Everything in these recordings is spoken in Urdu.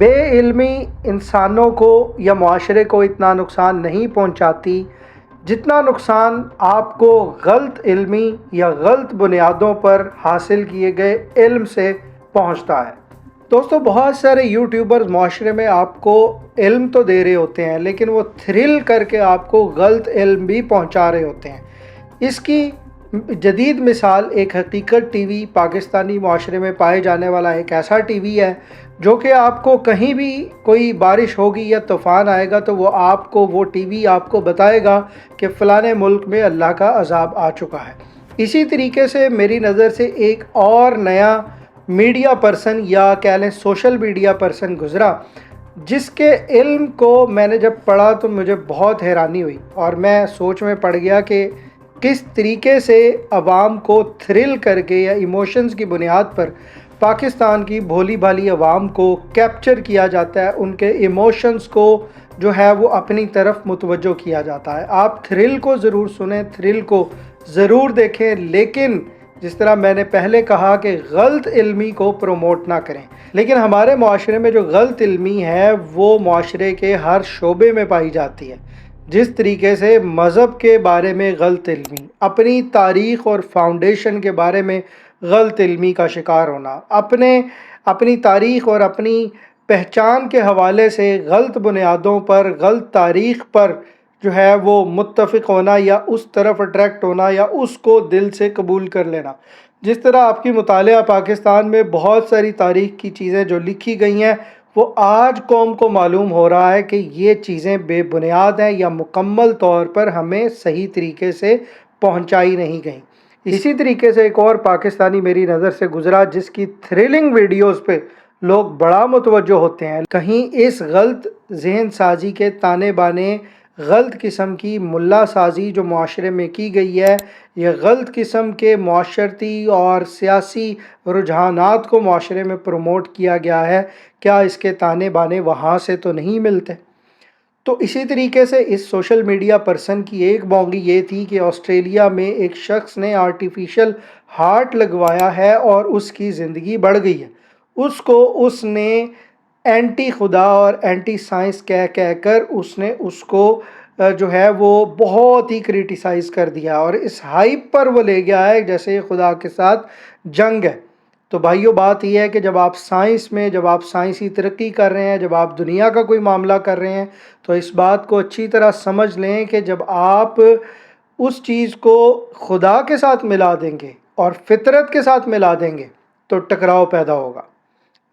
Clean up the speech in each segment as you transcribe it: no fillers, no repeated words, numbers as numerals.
بے علمی انسانوں کو یا معاشرے کو اتنا نقصان نہیں پہنچاتی جتنا نقصان آپ کو غلط علمی یا غلط بنیادوں پر حاصل کیے گئے علم سے پہنچتا ہے۔ دوستو، بہت سارے یوٹیوبرز معاشرے میں آپ کو علم تو دے رہے ہوتے ہیں، لیکن وہ تھرل کر کے آپ کو غلط علم بھی پہنچا رہے ہوتے ہیں۔ اس کی جدید مثال ایک حقیقت ٹی وی پاکستانی معاشرے میں پائے جانے والا ایک ایسا ٹی وی ہے جو کہ آپ کو کہیں بھی کوئی بارش ہوگی یا طوفان آئے گا تو وہ ٹی وی آپ کو بتائے گا کہ فلانے ملک میں اللہ کا عذاب آ چکا ہے۔ اسی طریقے سے میری نظر سے ایک اور نیا میڈیا پرسن یا کہہ لیں سوشل میڈیا پرسن گزرا، جس کے علم کو میں نے جب پڑھا تو مجھے بہت حیرانی ہوئی اور میں سوچ میں پڑ گیا کہ کس طریقے سے عوام کو تھرل کر کے یا ایموشنز کی بنیاد پر پاکستان کی بھولی بھالی عوام کو کیپچر کیا جاتا ہے، ان کے ایموشنز کو جو ہے وہ اپنی طرف متوجہ کیا جاتا ہے۔ آپ تھرل کو ضرور سنیں، تھرل کو ضرور دیکھیں، لیکن جس طرح میں نے پہلے کہا کہ غلط علمی کو پروموٹ نہ کریں۔ لیکن ہمارے معاشرے میں جو غلط علمی ہے وہ معاشرے کے ہر شعبے میں پائی جاتی ہے۔ جس طریقے سے مذہب کے بارے میں غلط علمی، اپنی تاریخ اور فاؤنڈیشن کے بارے میں غلط علمی کا شکار ہونا، اپنی تاریخ اور اپنی پہچان کے حوالے سے غلط بنیادوں پر، غلط تاریخ پر جو ہے وہ متفق ہونا یا اس طرف اٹریکٹ ہونا یا اس کو دل سے قبول کر لینا۔ جس طرح آپ کی مطالعہ پاکستان میں بہت ساری تاریخ کی چیزیں جو لکھی گئی ہیں وہ آج قوم کو معلوم ہو رہا ہے کہ یہ چیزیں بے بنیاد ہیں یا مکمل طور پر ہمیں صحیح طریقے سے پہنچائی نہیں گئیں۔ اسی طریقے سے ایک اور پاکستانی میری نظر سے گزرا جس کی تھرلنگ ویڈیوز پہ لوگ بڑا متوجہ ہوتے ہیں۔ کہیں اس غلط ذہن سازی کے تانے بانے، غلط قسم کی ملا سازی جو معاشرے میں کی گئی ہے، یہ غلط قسم کے معاشرتی اور سیاسی رجحانات کو معاشرے میں پروموٹ کیا گیا ہے، کیا اس کے تانے بانے وہاں سے تو نہیں ملتے؟ تو اسی طریقے سے اس سوشل میڈیا پرسن کی ایک بونگی یہ تھی کہ آسٹریلیا میں ایک شخص نے آرٹیفیشل ہارٹ لگوایا ہے اور اس کی زندگی بڑھ گئی ہے۔ اس نے اینٹی خدا اور اینٹی سائنس کہہ کر اس کو جو ہے وہ بہت ہی کریٹیسائز کر دیا اور اس ہائپ پر وہ لے گیا ہے جیسے خدا کے ساتھ جنگ ہے۔ تو بھائیو، بات یہ ہے کہ جب آپ سائنس میں، جب آپ سائنسی ترقی کر رہے ہیں، جب آپ دنیا کا کوئی معاملہ کر رہے ہیں تو اس بات کو اچھی طرح سمجھ لیں کہ جب آپ اس چیز کو خدا کے ساتھ ملا دیں گے اور فطرت کے ساتھ ملا دیں گے تو ٹکراؤ پیدا ہوگا۔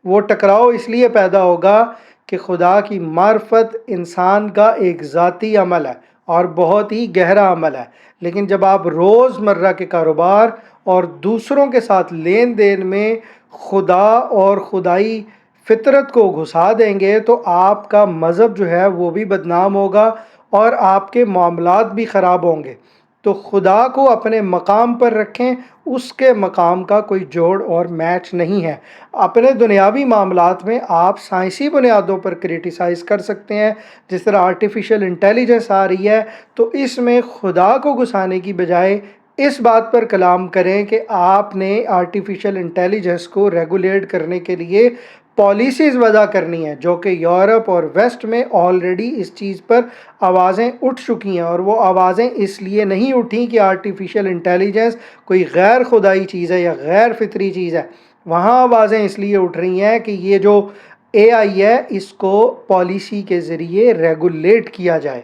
وہ ٹکراؤ اس لیے پیدا ہوگا کہ خدا کی معرفت انسان کا ایک ذاتی عمل ہے اور بہت ہی گہرا عمل ہے، لیکن جب آپ روز مرہ کے کاروبار اور دوسروں کے ساتھ لین دین میں خدا اور خدائی فطرت کو گھسا دیں گے تو آپ کا مذہب جو ہے وہ بھی بدنام ہوگا اور آپ کے معاملات بھی خراب ہوں گے۔ تو خدا کو اپنے مقام پر رکھیں، اس کے مقام کا کوئی جوڑ اور میچ نہیں ہے۔ اپنے دنیاوی معاملات میں آپ سائنسی بنیادوں پر کریٹیسائز کر سکتے ہیں، جس طرح آرٹیفیشل انٹیلیجنس آ رہی ہے تو اس میں خدا کو گھسانے کی بجائے اس بات پر کلام کریں کہ آپ نے آرٹیفیشل انٹیلیجنس کو ریگولیٹ کرنے کے لیے پالیسیز وضع کرنی ہے، جو کہ یورپ اور ویسٹ میں آلریڈی اس چیز پر آوازیں اٹھ چکی ہیں، اور وہ آوازیں اس لیے نہیں اٹھیں کہ آرٹیفیشل انٹیلیجنس کوئی غیر خدائی چیز ہے یا غیر فطری چیز ہے۔ وہاں آوازیں اس لیے اٹھ رہی ہیں کہ یہ جو اے آئی ہے اس کو پالیسی کے ذریعے ریگولیٹ کیا جائے۔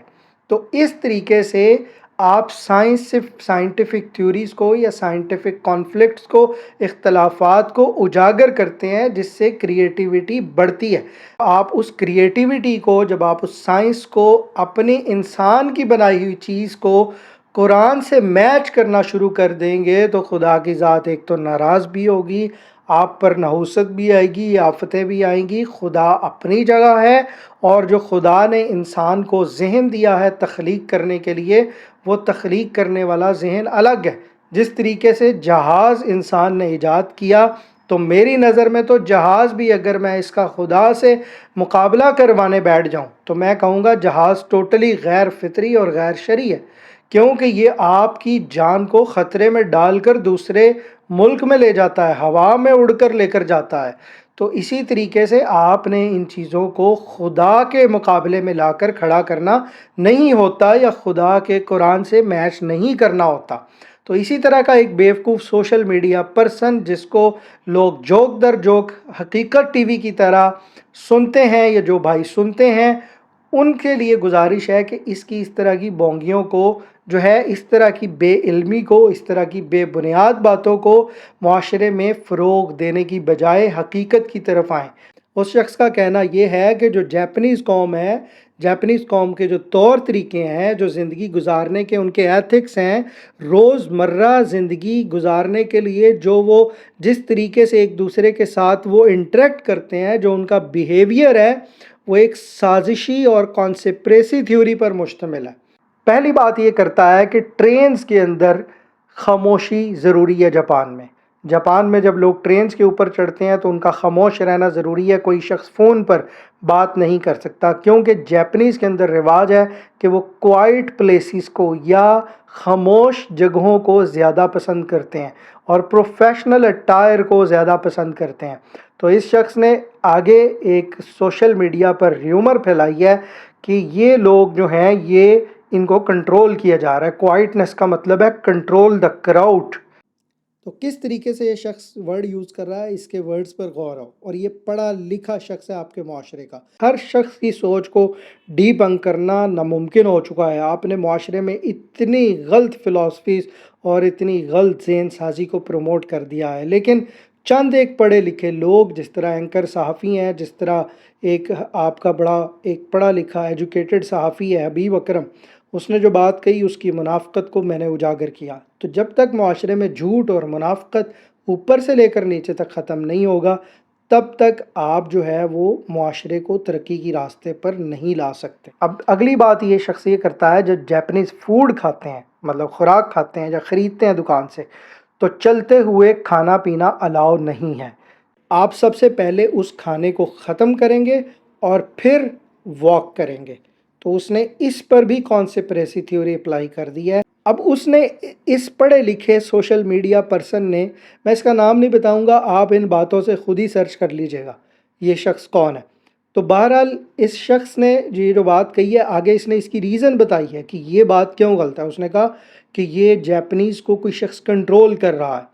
تو اس طریقے سے آپ سائنٹیفک تھیوریز کو یا سائنٹیفک کانفلکٹس کو، اختلافات کو اجاگر کرتے ہیں، جس سے کریٹیویٹی بڑھتی ہے۔ آپ اس کریٹیویٹی کو، جب آپ اس سائنس کو اپنی انسان کی بنائی ہوئی چیز کو قرآن سے میچ کرنا شروع کر دیں گے تو خدا کی ذات ایک تو ناراض بھی ہوگی، آپ پر نحوست بھی آئے گی، آفتیں بھی آئیں گی۔ خدا اپنی جگہ ہے اور جو خدا نے انسان کو ذہن دیا ہے تخلیق کرنے کے لیے، وہ تخلیق کرنے والا ذہن الگ ہے۔ جس طریقے سے جہاز انسان نے ایجاد کیا، تو میری نظر میں تو جہاز بھی اگر میں اس کا خدا سے مقابلہ کروانے بیٹھ جاؤں تو میں کہوں گا جہاز ٹوٹلی غیر فطری اور غیر شرعی ہے، کیونکہ یہ آپ کی جان کو خطرے میں ڈال کر دوسرے ملک میں لے جاتا ہے، ہوا میں اڑ کر لے کر جاتا ہے۔ تو اسی طریقے سے آپ نے ان چیزوں کو خدا کے مقابلے میں لا کر کھڑا کرنا نہیں ہوتا، یا خدا کے قرآن سے میچ نہیں کرنا ہوتا۔ تو اسی طرح کا ایک بیوقوف سوشل میڈیا پرسن جس کو لوگ جوک در جوک حقیقت ٹی وی کی طرح سنتے ہیں، یا جو بھائی سنتے ہیں ان کے لیے گزارش ہے کہ اس طرح کی بونگیوں کو جو ہے، اس طرح کی بے علمی کو، اس طرح کی بے بنیاد باتوں کو معاشرے میں فروغ دینے کی بجائے حقیقت کی طرف آئیں۔ اس شخص کا کہنا یہ ہے کہ جو جیپنیز قوم ہے، جیپنیز قوم کے جو طور طریقے ہیں، جو زندگی گزارنے کے ان کے ایتھکس ہیں، روز مرہ زندگی گزارنے کے لیے جو وہ جس طریقے سے ایک دوسرے کے ساتھ وہ انٹریکٹ کرتے ہیں، جو ان کا بیہیویئر ہے، وہ ایک سازشی اور کانسپریسی تھیوری پر مشتمل ہے۔ پہلی بات یہ کرتا ہے کہ ٹرینز کے اندر خاموشی ضروری ہے۔ جاپان میں جب لوگ ٹرینز کے اوپر چڑھتے ہیں تو ان کا خاموش رہنا ضروری ہے، کوئی شخص فون پر بات نہیں کر سکتا، کیونکہ جیپنیز کے اندر رواج ہے کہ وہ کوائٹ پلیسز کو یا خاموش جگہوں کو زیادہ پسند کرتے ہیں اور پروفیشنل اٹائر کو زیادہ پسند کرتے ہیں۔ تو اس شخص نے آگے ایک سوشل میڈیا پر ریومر پھیلائی ہے کہ یہ لوگ جو ہیں یہ ان کو کنٹرول کیا جا رہا ہے۔ کوائٹنس کا مطلب ہے کنٹرول دا کراؤڈ۔ تو کس طریقے سے یہ شخص ورڈ یوز کر رہا ہے، اس کے ورڈز پر غور ہو، اور یہ پڑھا لکھا شخص ہے آپ کے معاشرے کا۔ ہر شخص کی سوچ کو ڈی بنک کرنا ناممکن ہو چکا ہے۔ آپ نے معاشرے میں اتنی غلط فلاسفیز اور اتنی غلط ذہن سازی کو پروموٹ کر دیا ہے، لیکن چند ایک پڑھے لکھے لوگ، جس طرح اینکر صحافی ہیں، جس طرح ایک آپ کا ایک پڑھا لکھا ایجوکیٹڈ صحافی ہے حبیب اکرم، اس نے جو بات کہی اس کی منافقت کو میں نے اجاگر کیا۔ تو جب تک معاشرے میں جھوٹ اور منافقت اوپر سے لے کر نیچے تک ختم نہیں ہوگا، تب تک آپ جو ہے وہ معاشرے کو ترقی کی راستے پر نہیں لا سکتے۔ اب اگلی بات یہ شخص یہ کرتا ہے، جب جیپنیز فوڈ کھاتے ہیں، مطلب خوراک کھاتے ہیں یا خریدتے ہیں دکان سے، تو چلتے ہوئے کھانا پینا الاؤ نہیں ہے۔ آپ سب سے پہلے اس کھانے کو ختم کریں گے اور پھر واک کریں گے۔ تو اس نے اس پر بھی کانسپریسی تھیوری اپلائی کر دی ہے۔ اب اس نے اس پڑھے لکھے سوشل میڈیا پرسن نے، میں اس کا نام نہیں بتاؤں گا، آپ ان باتوں سے خود ہی سرچ کر لیجئے گا یہ شخص کون ہے۔ تو بہرحال اس شخص نے یہ جو بات کہی ہے، آگے اس نے اس کی ریزن بتائی ہے کہ یہ بات کیوں غلط ہے۔ اس نے کہا کہ یہ جیپنیز کو کوئی شخص کنٹرول کر رہا ہے،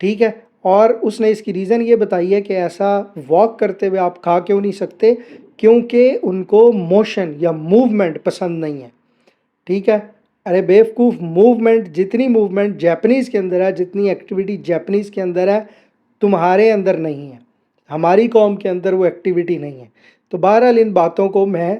ٹھیک ہے، اور اس نے اس کی ریزن یہ بتائی ہے کہ ایسا واک کرتے ہوئے آپ کھا کیوں نہیں سکتے، کیونکہ ان کو موشن یا موومنٹ پسند نہیں ہے، ٹھیک ہے۔ ارے بیوقوف، جتنی موومنٹ جیپنیز کے اندر ہے، جتنی ایکٹیویٹی جیپنیز کے اندر ہے، تمہارے اندر نہیں ہے، ہماری قوم کے اندر وہ ایکٹیویٹی نہیں ہے۔ تو بہرحال ان باتوں کو میں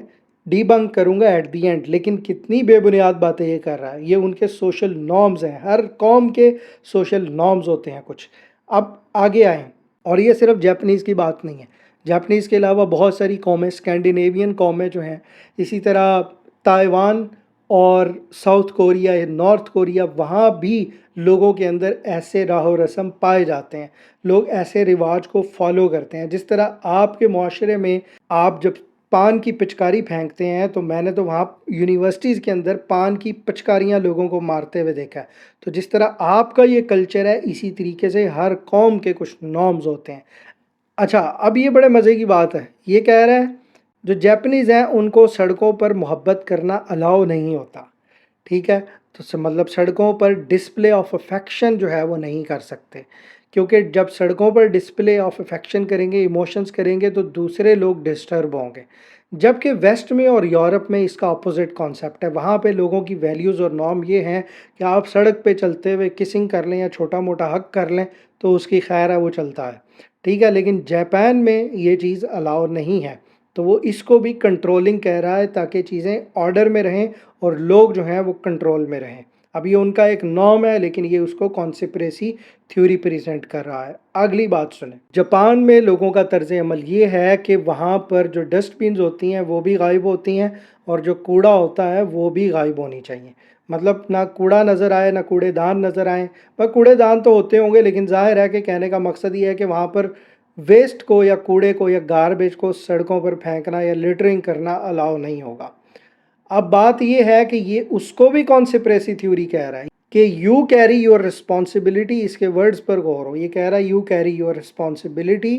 ڈی بنک کروں گا ایٹ دی اینڈ، لیکن کتنی بے بنیاد باتیں یہ کر رہا ہے، یہ ان کے سوشل نارمز ہیں، ہر قوم کے سوشل نارمز ہوتے ہیں کچھ۔ اب آگے آئیں، اور یہ صرف جیپنیز کی بات نہیں ہے، جیپنیز کے علاوہ بہت ساری قومیں، اسکینڈینیوین قومیں جو ہیں، اسی طرح تائیوان اور ساؤتھ کوریا یا نارتھ کوریا، وہاں بھی لوگوں کے اندر ایسے راہ و رسم پائے جاتے ہیں، لوگ ایسے رواج کو فالو کرتے ہیں۔ جس طرح آپ کے معاشرے میں آپ جب پان کی پچکاری پھینکتے ہیں، تو میں نے تو وہاں یونیورسٹیز کے اندر پان کی پچکاریاں لوگوں کو مارتے ہوئے دیکھا ہے۔ تو جس طرح آپ کا یہ کلچر ہے، اسی طریقے سے ہر قوم کے کچھ نارمز ہوتے ہیں۔ اچھا، اب یہ بڑے مزے کی بات ہے، یہ کہہ رہا ہے جو جیپنیز ہیں ان کو سڑکوں پر محبت کرنا الاؤ نہیں ہوتا، ٹھیک ہے۔ تو مطلب سڑکوں پر ڈسپلے آف افیکشن جو ہے وہ نہیں کر سکتے، کیونکہ جب سڑکوں پر ڈسپلے آف افیکشن کریں گے، ایموشنز کریں گے، تو دوسرے لوگ ڈسٹرب ہوں گے۔ جبکہ ویسٹ میں اور یورپ میں اس کا اپوزٹ کانسیپٹ ہے، وہاں پہ لوگوں کی ویلیوز اور نارم یہ ہیں کہ آپ سڑک پہ چلتے ہوئے کسنگ کر لیں یا چھوٹا موٹا حق کر لیں تو اس کی خیر ہے، وہ چلتا ہے، ٹھیک ہے۔ لیکن جاپان میں یہ چیز الاؤ نہیں ہے، تو وہ اس کو بھی کنٹرولنگ کہہ رہا ہے تاکہ چیزیں آرڈر میں رہیں اور لوگ جو ہیں وہ کنٹرول میں رہیں۔ اب یہ ان کا ایک نارم ہے، لیکن یہ اس کو کانسپریسی تھیوری پریزنٹ کر رہا ہے۔ اگلی بات سنیں، جاپان میں لوگوں کا طرز عمل یہ ہے کہ وہاں پر جو ڈسٹ بینز ہوتی ہیں وہ بھی غائب ہوتی ہیں، اور جو کوڑا ہوتا ہے وہ بھی غائب ہونی چاہیے۔ مطلب نہ کوڑا نظر آئے، نہ کوڑے دان نظر آئیں۔ کوڑے دان تو ہوتے ہوں گے، لیکن ظاہر ہے کہ کہنے کا مقصد یہ ہے کہ وہاں پر ویسٹ کو یا کوڑے کو یا گاربیج کو سڑکوں پر پھینکنا یا لٹرنگ کرنا الاؤ نہیں ہوگا۔ اب بات یہ ہے کہ یہ اس کو بھی کانسپریسی تھیوری کہہ رہا ہے کہ یو کیری یور رسپانسبلٹی، اس کے ورڈز پر غور ہو، یہ کہہ رہا ہے یو کیری یور رسپانسبلٹی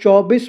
24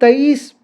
23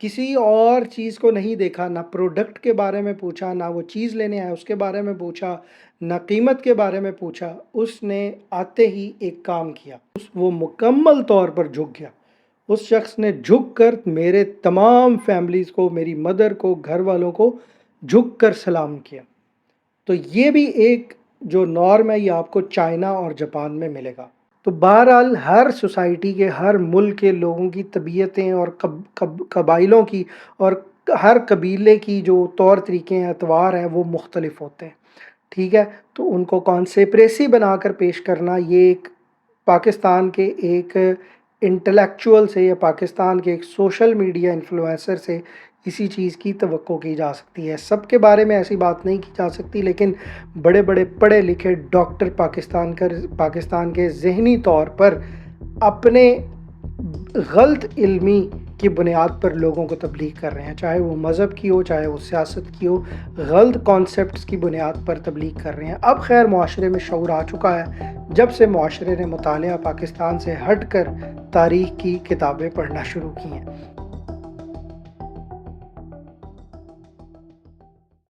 کسی اور چیز کو نہیں دیکھا، نہ پروڈکٹ کے بارے میں پوچھا، نہ وہ چیز لینے آیا اس کے بارے میں پوچھا، نہ قیمت کے بارے میں پوچھا، اس نے آتے ہی ایک کام کیا، وہ مکمل طور پر جھک گیا۔ اس شخص نے جھک کر میرے تمام فیملیز کو، میری مدر کو، گھر والوں کو جھک کر سلام کیا۔ تو یہ بھی ایک جو نارم ہے یہ آپ کو چائنا اور جاپان میں ملے گا۔ تو بہرحال ہر سوسائٹی کے، ہر ملک کے لوگوں کی طبیعتیں اور قبائلوں کی اور ہر قبیلے کی جو طور طریقے ہیں، اطوار ہیں، وہ مختلف ہوتے ہیں، ٹھیک ہے؟ تو ان کو کانسیپریسی بنا کر پیش کرنا، یہ ایک پاکستان کے ایک انٹلیکچوئل سے یا پاکستان کے ایک سوشل میڈیا انفلوئنسر سے اسی چیز کی توقع کی جا سکتی ہے۔ سب کے بارے میں ایسی بات نہیں کی جا سکتی، لیکن بڑے بڑے پڑھے لکھے ڈاکٹر پاکستان کے ذہنی طور پر اپنے غلط علمی کی بنیاد پر لوگوں کو تبلیغ کر رہے ہیں، چاہے وہ مذہب کی ہو، چاہے وہ سیاست کی ہو، غلط کانسیپٹس کی بنیاد پر تبلیغ کر رہے ہیں۔ اب خیر معاشرے میں شعور آ چکا ہے، جب سے معاشرے نے مطالعہ پاکستان سے ہٹ کر تاریخ کی کتابیں پڑھنا شروع کی ہیں۔